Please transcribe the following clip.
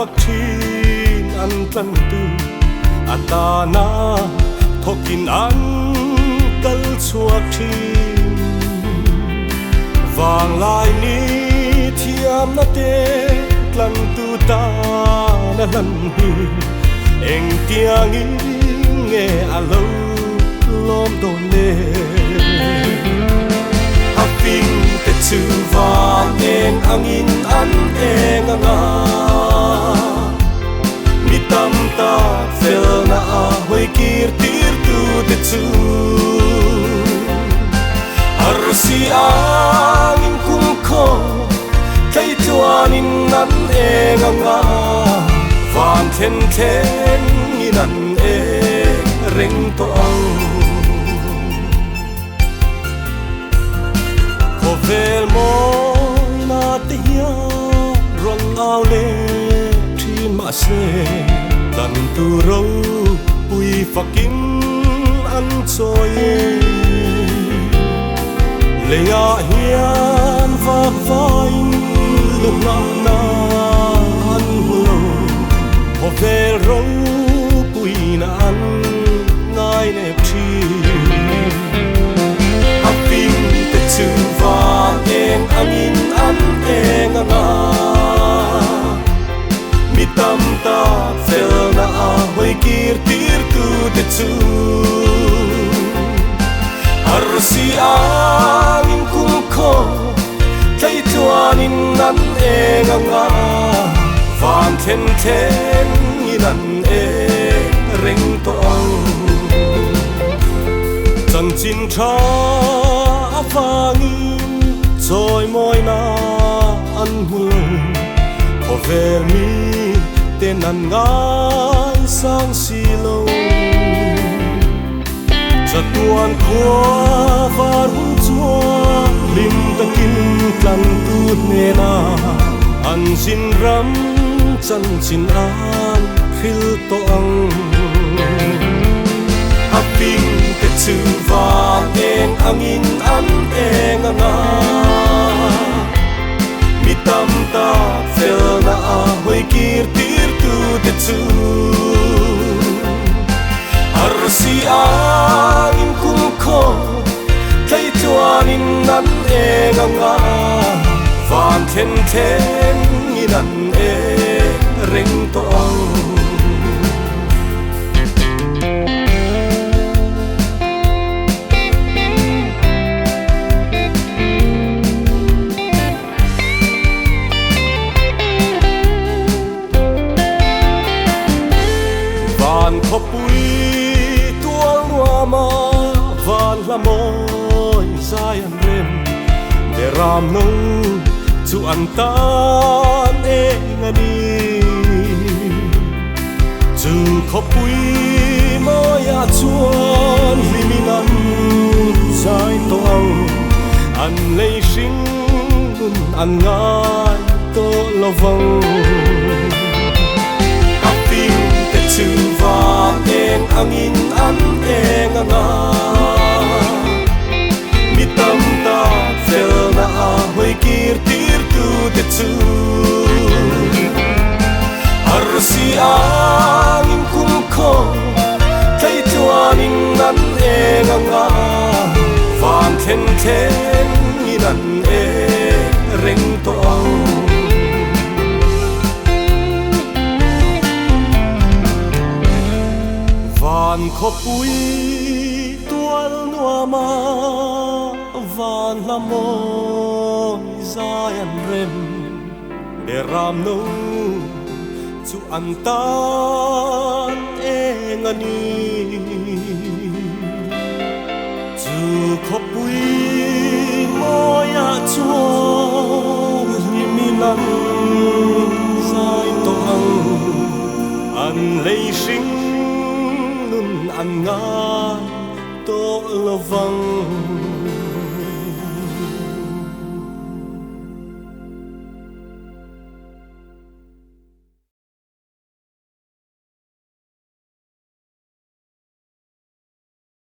vak thin an tlan tu atana thokin an kal chuak thin vang lai ni thiam na te tlan tu ta na lan hi eng tiang in nghe alo lom don le a ping te chu van en angin an eng anga mi tam ta fel na a hoi kir tir tu te chu ar si angin kum kho kai tuan in an eng anga van then then in an e ring to ang ko vel mo na te ya rong ao le thin ma se dan tu ro pui fakin an choi le ya hian va vai lu na na an hulo ko vel ro pui na an ngai ne thi a ping te chu van en angin an eng anga mi tam ta fel na a hoi kir tir tu te chu ar si angin kum kho kai tuan in an eng anga van then then in an e ring to ang chân chin tha vangin choi moi na an hul ko vel mi ten an ngai sang si lo chatuan khua var hu chua lim takin tlan tu ne na an sin ram chân chin an khil to ang a ping te chu van en angin an eng anga mi tam ta fel na a hoi kir tir tu te chu ar si angin kum kho kai tuan in an eng anga van then then in an e ring to ang kho pui tual nuama van la moi sai an rem de ram no chu an tan eng ani chu kho pui moya chuan liminan sai to an lei sing nun an ngai to lovang chu van en angin an eng anga mi tam ta fel na a hoi kir tir tu te chu ar si angin kum kho kai tuan in an eng anga van then then in an e ring to ang van kho pui tual nuama van la moi zai an rem de ram no chu an tan eng ani chu kho pui moya chuan liminan zai to an lei sing an ngai to lovang